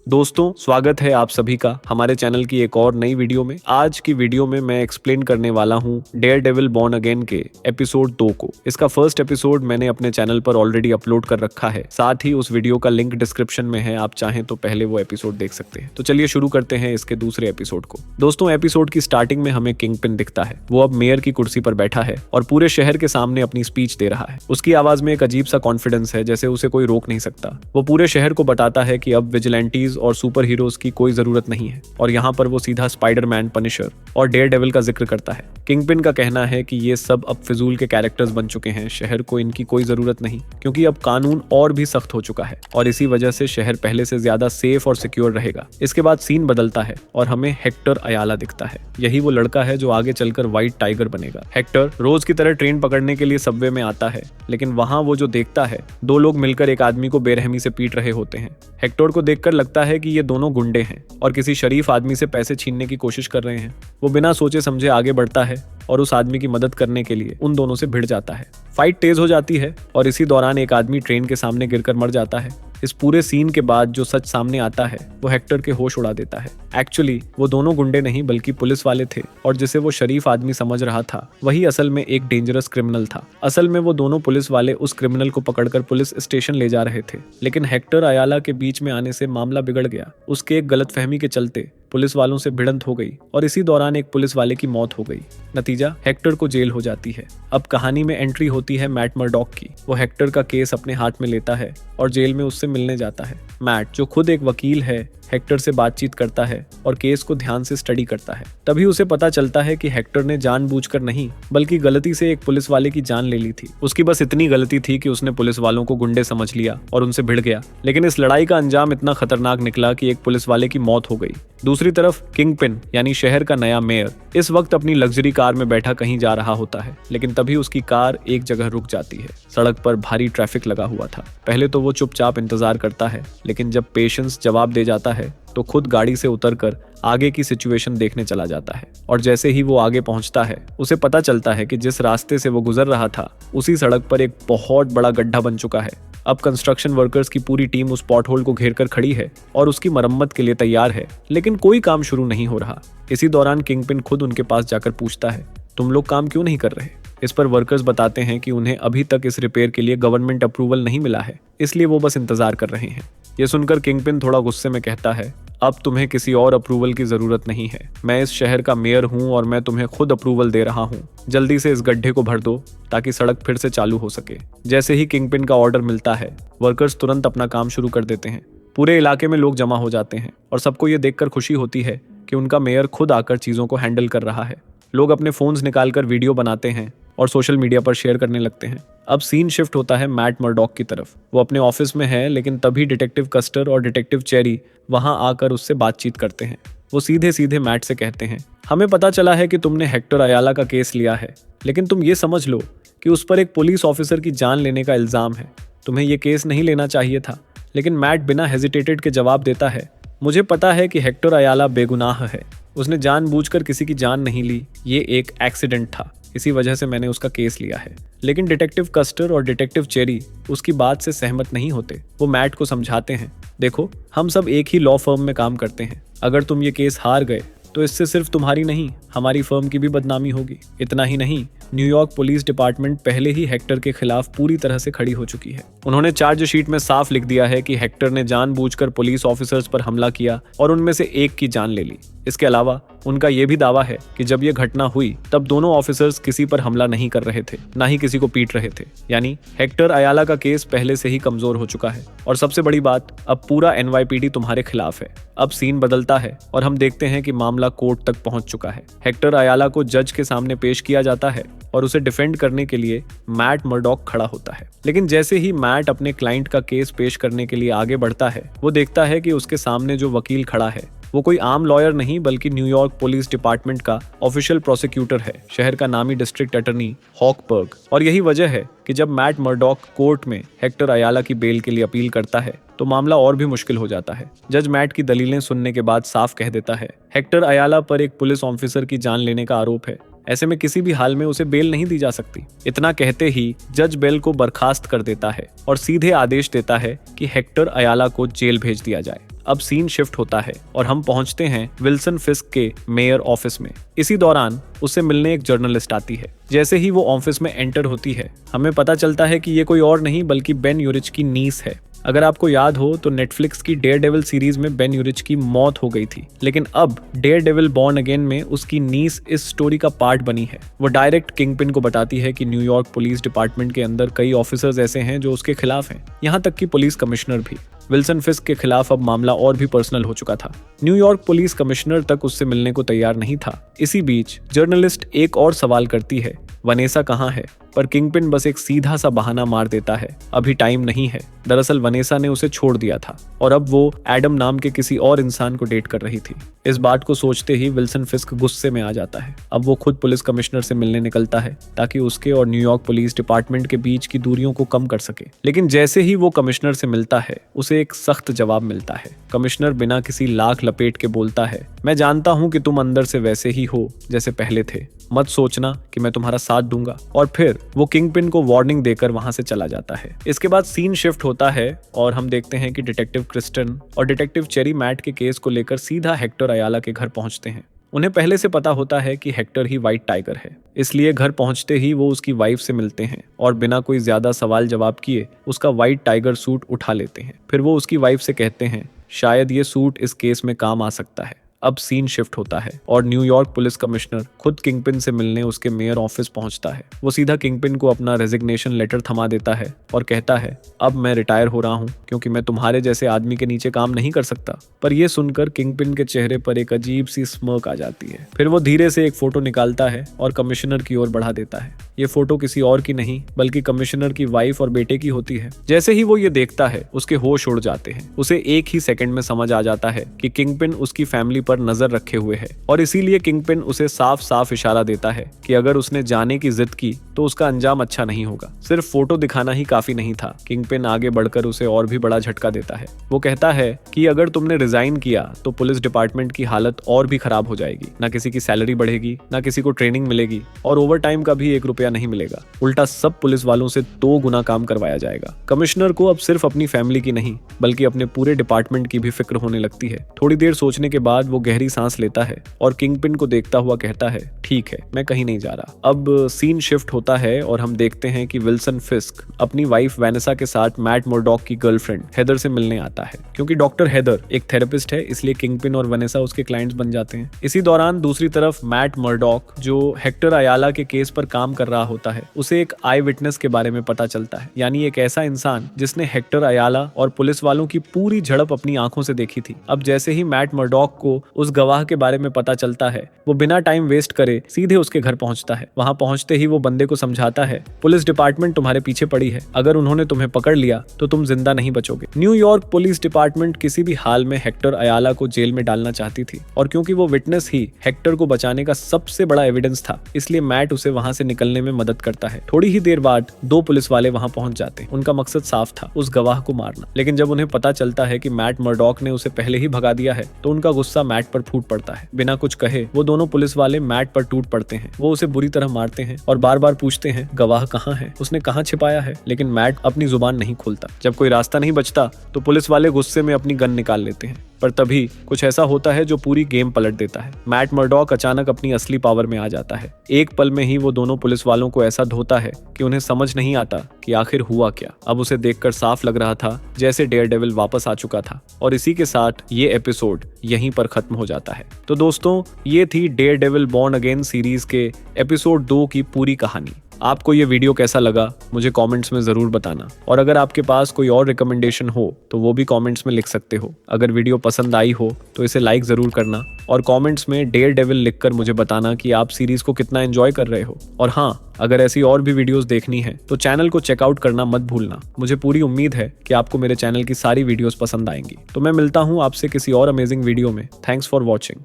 दोस्तों, स्वागत है आप सभी का हमारे चैनल की एक और नई वीडियो में। आज की वीडियो में मैं एक्सप्लेन करने वाला हूँ डेयरडेविल बॉर्न अगेन के एपिसोड 2 को। इसका फर्स्ट एपिसोड मैंने अपने चैनल पर ऑलरेडी अपलोड कर रखा है, साथ ही उस वीडियो का लिंक डिस्क्रिप्शन में है, आप चाहें तो पहले वो एपिसोड देख सकते हैं। तो चलिए शुरू करते हैं इसके दूसरे एपिसोड को। दोस्तों, एपिसोड की स्टार्टिंग में हमें किंगपिन दिखता है। वो अब मेयर की कुर्सी पर बैठा है और पूरे शहर के सामने अपनी स्पीच दे रहा है। उसकी आवाज में एक अजीब सा कॉन्फिडेंस है, जैसे उसे कोई रोक नहीं सकता। वो पूरे शहर को बताता है कि अब विजिलेंटीज और सुपर हीरोज की कोई जरूरत नहीं है, और यहाँ पर वो सीधा स्पाइडरमैन, पनिशर और डेयरडेविल का जिक्र करता है। किंगपिन का कहना है कि ये सब अब फिजूल के कैरेक्टर्स बन चुके हैं, शहर को इनकी कोई जरूरत नहीं, क्योंकि अब कानून और भी सख्त हो चुका है और इसी वजह से शहर पहले से ज्यादा सेफ और सिक्योर रहेगा। इसके बाद सीन बदलता है और हमें हेक्टर अयाला दिखता है। यही वो लड़का है जो आगे चलकर व्हाइट टाइगर बनेगा। हेक्टर रोज की तरह ट्रेन पकड़ने के लिए सबवे में आता है, लेकिन वहां वो जो देखता है, दो लोग मिलकर एक आदमी को बेरहमी से पीट रहे होते हैं। हेक्टर को देखकर लगता है कि ये दोनों गुंडे हैं और किसी शरीफ आदमी से पैसे छीनने की कोशिश कर रहे हैं। वो बिना सोचे समझे आगे बढ़ता है और उस आदमी की मदद करने के लिए उन दोनों से भिड़ जाता है। फाइट तेज हो जाती है और इसी दौरान एक आदमी ट्रेन के सामने गिरकर मर जाता है। इस पूरे सीन के बाद जो सच सामने आता है वो हेक्टर के होश उड़ा देता है। एक्चुअली वो दोनों गुंडे नहीं बल्कि पुलिस वाले थे, और जिसे वो शरीफ आदमी समझ रहा था वही असल में एक डेंजरस क्रिमिनल था। असल में वो दोनों पुलिस वाले उस क्रिमिनल को पकड़कर पुलिस स्टेशन ले जा रहे थे, लेकिन हेक्टर अयाला के बीच में आने से मामला बिगड़ गया। उसके एक गलतफहमी के चलते पुलिस वालों से भिड़ंत हो गई और इसी दौरान एक पुलिस वाले की मौत हो गई। नतीजा, हेक्टर को जेल हो जाती है। अब कहानी में एंट्री होती है मैट मर्डॉक की। वो हेक्टर का केस अपने हाथ में लेता है और जेल में उससे मिलने जाता है। मैट, जो खुद एक वकील है, हेक्टर से बातचीत करता है और केस को ध्यान से स्टडी करता है। तभी उसे पता चलता है कि हेक्टर ने जानबूझकर नहीं बल्कि गलती से एक पुलिस वाले की जान ले ली थी। उसकी बस इतनी गलती थी कि उसने पुलिस वालों को गुंडे समझ लिया और उनसे भिड़ गया, लेकिन इस लड़ाई का अंजाम इतना खतरनाक निकला कि एक पुलिस वाले की मौत हो गई। दूसरी तरफ किंगपिन यानी शहर का नया मेयर इस वक्त अपनी लग्जरी कार में बैठा कहीं जा रहा होता है, लेकिन तभी उसकी कार एक जगह रुक जाती है। सड़क पर भारी ट्रैफिक लगा हुआ था। पहले तो वो चुपचाप इंतजार करता है, लेकिन जब पेशेंस जवाब दे जाता है तो खुद गाड़ी से उतरकर आगे की सिचुएशन देखने चला जाता है। और जैसे ही वो आगे पहुंचता है, उसे पता चलता है कि जिस रास्ते से वो गुजर रहा था उसी सड़क पर एक बहुत बड़ा गड्ढा बन चुका है। अब कंस्ट्रक्शन वर्कर्स की पूरी टीम उस पॉटहोल को घेर कर खड़ी है और उसकी मरम्मत के लिए तैयार है, लेकिन कोई काम शुरू नहीं हो रहा। इसी दौरान किंगपिन खुद उनके पास जाकर पूछता है, तुम लोग काम क्यों नहीं कर रहे? इस पर वर्कर्स बताते हैं कि उन्हें अभी तक इस रिपेयर के लिए गवर्नमेंट अप्रूवल नहीं मिला है, इसलिए वो बस इंतजार कर रहे हैं। ये सुनकर किंगपिन थोड़ा गुस्से में कहता है, अब तुम्हें किसी और अप्रूवल की जरूरत नहीं है। मैं इस शहर का मेयर हूँ और मैं तुम्हें खुद अप्रूवल दे रहा हूँ। जल्दी से इस गड्ढे को भर दो ताकि सड़क फिर से चालू हो सके। जैसे ही किंगपिन का ऑर्डर मिलता है, वर्कर्स तुरंत अपना काम शुरू कर देते हैं। पूरे इलाके में लोग जमा हो जाते हैं और सबको ये देखकर खुशी होती है कि उनका मेयर खुद आकर चीजों को हैंडल कर रहा है। लोग अपने फोन्स निकालकर वीडियो बनाते हैं और सोशल मीडिया पर शेयर करने लगते हैं। अब सीन शिफ्ट होता है मैट मर्डॉक की तरफ। वो अपने ऑफिस में है, लेकिन तभी डिटेक्टिव कस्टर और डिटेक्टिव चेरी वहां आकर उससे बातचीत करते हैं। वो सीधे सीधे मैट से कहते हैं, हमें पता चला है कि तुमने हेक्टर अयाला का केस लिया है, लेकिन तुम ये समझ लो कि उस पर एक पुलिस ऑफिसर की जान लेने का इल्जाम है। तुम्हें ये केस नहीं लेना चाहिए था। लेकिन मैट बिना हेजिटेटेड के जवाब देता है, मुझे पता है कि हेक्टर अयाला बेगुनाह है। उसने जानबूझकर किसी की जान नहीं ली, ये एक एक्सीडेंट था, इसी वजह से मैंने उसका केस लिया है। लेकिन डिटेक्टिव कस्टर और डिटेक्टिव चेरी उसकी बात से सहमत नहीं होते। वो मैट को समझाते हैं, देखो, हम सब एक ही लॉ फर्म में काम करते हैं। अगर तुम ये केस हार गए तो इससे सिर्फ तुम्हारी नहीं, हमारी फर्म की भी बदनामी होगी। इतना ही नहीं, न्यूयॉर्क पुलिस डिपार्टमेंट पहले ही हेक्टर के खिलाफ पूरी तरह से खड़ी हो चुकी है। उन्होंने चार्जशीट में साफ लिख दिया है कि हेक्टर ने जानबूझकर पुलिस ऑफिसर्स पर हमला किया और उनमें से एक की जान ले ली। इसके अलावा उनका यह भी दावा है कि जब यह घटना हुई तब दोनों ऑफिसर्स किसी पर हमला नहीं कर रहे थे, ना ही किसी को पीट रहे थे। यानी हेक्टर अयाला का केस पहले से ही कमजोर हो चुका है। और सबसे बड़ी बात, अब पूरा एनवाईपीडी तुम्हारे खिलाफ है। अब सीन बदलता है और हम देखते हैं कि मामला कोर्ट तक पहुंच चुका है। हेक्टर अयाला को जज के सामने पेश किया जाता है और उसे डिफेंड करने के लिए मैट मर्डॉक खड़ा होता है। लेकिन जैसे ही मैट अपने क्लाइंट का केस पेश करने के लिए आगे बढ़ता है, वो देखता है कि उसके सामने जो वकील खड़ा है वो कोई आम लॉयर नहीं बल्कि न्यूयॉर्क पुलिस डिपार्टमेंट का ऑफिशियल प्रोसिक्यूटर है, शहर का नामी डिस्ट्रिक्ट अटर्नी हॉकबर्ग। और यही वजह है कि जब मैट मर्डॉक कोर्ट में हेक्टर अयाला की बेल के लिए अपील करता है तो मामला और भी मुश्किल हो जाता है। जज मैट की दलीलें सुनने के बाद साफ कह देता है, हेक्टर अयाला पर एक पुलिस ऑफिसर की जान लेने का आरोप है। ऐसे में किसी भी हाल में उसे बेल नहीं दी जा सकती। इतना कहते ही जज बेल को बर्खास्त कर देता है और सीधे आदेश देता है कि हेक्टर अयाला को जेल भेज दिया जाए। अब सीन शिफ्ट होता है और हम पहुंचते हैं विल्सन फिस्क के मेयर ऑफिस में। इसी दौरान उससे मिलने एक जर्नलिस्ट आती है। जैसे ही वो ऑफिस में एंटर होती है, हमें पता चलता है कि ये कोई और नहीं बल्कि बेन यूरिच की नीस है। अगर आपको याद हो तो नेटफ्लिक्स की डेयरडेविल सीरीज में बेन यूरिच की मौत हो गई थी, लेकिन अब डेयरडेविल बॉर्न अगेन में उसकी नीस इस स्टोरी का पार्ट बनी है। वो डायरेक्ट किंगपिन को बताती है कि न्यूयॉर्क पुलिस डिपार्टमेंट के अंदर कई ऑफिसर्स ऐसे हैं जो उसके खिलाफ हैं, यहाँ तक कि पुलिस कमिश्नर भी। विल्सन फिस्क के खिलाफ अब मामला और भी पर्सनल हो चुका था। न्यूयॉर्क पुलिस कमिश्नर तक उससे मिलने को तैयार नहीं था। इसी बीच जर्नलिस्ट एक और सवाल करती है, वनेसा कहाँ है? पर किंगपिन बस एक सीधा सा बहाना मार देता है, अभी टाइम नहीं है। दरअसल वनेसा ने उसे छोड़ दिया था और अब वो एडम नाम के किसी और इंसान को डेट कर रही थी। इस बात को सोचते ही विल्सन फिस्क गुस्से में आ जाता है। अब वो खुद पुलिस कमिश्नर से मिलने निकलता है ताकि उसके और न्यूयॉर्क पुलिस डिपार्टमेंट के बीच की दूरियों को कम कर सके। लेकिन जैसे ही वो कमिश्नर से मिलता है, उसे एक सख्त जवाब मिलता है। कमिश्नर बिना किसी लाख लपेट के बोलता है, मैं जानता हूं कि तुम अंदर से वैसे ही हो जैसे पहले थे, मत सोचना कि मैं तुम्हारा साथ दूंगा। और फिर वो किंगपिन को वार्निंग देकर वहां से चला जाता है। इसके बाद सीन शिफ्ट होता है और हम देखते हैं कि डिटेक्टिव क्रिस्टन और डिटेक्टिव चेरी मैट के केस को लेकर सीधा हेक्टर अयाला के घर पहुंचते हैं। उन्हें पहले से पता होता है कि हेक्टर ही व्हाइट टाइगर है, इसलिए घर पहुंचते ही वो उसकी वाइफ से मिलते हैं और बिना कोई ज्यादा सवाल जवाब किए उसका व्हाइट टाइगर सूट उठा लेते हैं। फिर वो उसकी वाइफ से कहते हैं, शायद ये सूट इस केस में काम आ सकता है। अब सीन शिफ्ट होता है और न्यूयॉर्क पुलिस कमिश्नर खुद किंगपिन से मिलने उसके मेयर ऑफिस पहुंचता है। वो सीधा किंगपिन को अपना रेजिग्नेशन लेटर थमा देता है और कहता है, अब मैं रिटायर हो रहा हूं क्योंकि मैं तुम्हारे जैसे आदमी के नीचे काम नहीं कर सकता। पर यह सुनकर किंगपिन के चेहरे पर एक अजीब सी स्मर्क आ जाती है। फिर वो धीरे से एक फोटो निकालता है और कमिश्नर की ओर बढ़ा देता है। ये फोटो किसी और की नहीं बल्कि कमिश्नर की वाइफ और बेटे की होती है। जैसे ही वो ये देखता है, उसके होश उड़ जाते हैं। उसे एक ही सेकंड में समझ आ जाता है कि किंगपिन उसकी फैमिली पर नजर रखे हुए है और इसीलिए किंगपिन उसे साफ साफ इशारा देता है कि अगर उसने जाने की जिद की तो उसका अंजाम अच्छा नहीं होगा। सिर्फ फोटो दिखाना ही काफी नहीं था। किंगपिन आगे बढ़कर उसे और भी बड़ा झटका देता है। वो कहता है कि अगर तुमने रिजाइन किया तो पुलिस डिपार्टमेंट की हालत और भी खराब हो जाएगी। ना किसी की सैलरी बढ़ेगी, ना किसी को ट्रेनिंग मिलेगी और ओवर टाइम का भी 1 रुपया नहीं मिलेगा। उल्टा सब पुलिस वालों से 2 गुना काम करवाया जाएगा। कमिश्नर को अब सिर्फ अपनी फैमिली की नहीं बल्कि अपने पूरे डिपार्टमेंट की भी फिक्र होने लगती है। थोड़ी देर सोचने के बाद वो गहरी सांस लेता है और किंगपिन को देखता हुआ कहता है, ठीक है, मैं कहीं नहीं जा रहा। अब सीन शिफ्ट होता है और हम देखते हैं कि विल्सन फिस्क अपनी वाइफ वेनेसा के साथ मैट मुर्डॉक की गर्लफ्रेंड हेदर से मिलने आता है। क्योंकि डॉक्टर हेदर एक थेरेपिस्ट है, इसलिए किंगपिन और वेनेसा उसके क्लाइंट्स बन जाते हैं। इसी दौरान दूसरी तरफ मैट मुर्डॉक, जो हेक्टर अयाला के केस पर काम कर रहा होता है, उसे एक आई विटनेस के बारे में पता चलता है, यानी एक ऐसा इंसान जिसने हेक्टर अयाला और पुलिस वालों की पूरी झड़प अपनी आंखों से देखी थी। अब जैसे ही मैट मुर्डॉक को उस गवाह के बारे में पता चलता है, वो बिना टाइम वेस्ट करे सीधे उसके घर पहुंचता है। वहां पहुंचते ही वो बंदे को समझाता है, पुलिस डिपार्टमेंट तुम्हारे पीछे पड़ी है, अगर उन्होंने तुम्हें पकड़ लिया तो तुम जिंदा नहीं बचोगे। न्यूयॉर्क पुलिस डिपार्टमेंट किसी भी हाल में हेक्टर अयाला को जेल में डालना चाहती थी और क्योंकि वो विटनेस ही हेक्टर को बचाने का सबसे बड़ा एविडेंस था, इसलिए मैट उसे वहां से निकलने में मदद करता है। थोड़ी ही देर बाद 2 पुलिस वाले वहां पहुंच जाते हैं। उनका मकसद साफ था, उस गवाह को मारना। लेकिन जब उन्हें पता चलता है कि मैट मुर्डॉक ने उसे पहले ही भगा दिया है तो उनका गुस्सा मैट पर फूट पड़ता है। बिना कुछ कहे वो दोनों पुलिस वाले मैट पर टूट पड़ते हैं। वो उसे बुरी तरह मारते हैं और बार बार पूछते हैं, गवाह कहाँ है, उसने कहाँ छिपाया है। लेकिन मैट अपनी जुबान नहीं खोलता। जब कोई रास्ता नहीं बचता तो पुलिस वाले गुस्से में अपनी गन निकाल लेते हैं। पर तभी कुछ ऐसा होता है जो पूरी गेम पलट देता है। मैट मुर्डॉक अचानक अपनी असली पावर में आ जाता है। एक पल में ही वो दोनों पुलिस वालों को ऐसा धोता है कि उन्हें समझ नहीं आता कि आखिर हुआ क्या। अब उसे देखकर साफ लग रहा था जैसे डेयरडेविल वापस आ चुका था। और इसी के साथ ये एपिसोड यहीं पर खत्म हो जाता है। तो दोस्तों, ये थी डेयरडेविल बॉर्न अगेन सीरीज के एपिसोड 2 की पूरी कहानी। आपको ये वीडियो कैसा लगा मुझे कमेंट्स में ज़रूर बताना। और अगर आपके पास कोई और रिकमेंडेशन हो तो वो भी कमेंट्स में लिख सकते हो। अगर वीडियो पसंद आई हो तो इसे लाइक ज़रूर करना और कमेंट्स में डेयरडेविल लिखकर मुझे बताना कि आप सीरीज़ को कितना एंजॉय कर रहे हो। और हाँ, अगर ऐसी और भी वीडियोस देखनी है तो चैनल को चेकआउट करना मत भूलना। मुझे पूरी उम्मीद है कि आपको मेरे चैनल की सारी वीडियोस पसंद आएंगी। तो मैं मिलता हूँ आपसे किसी और अमेजिंग वीडियो में। Thanks for watching.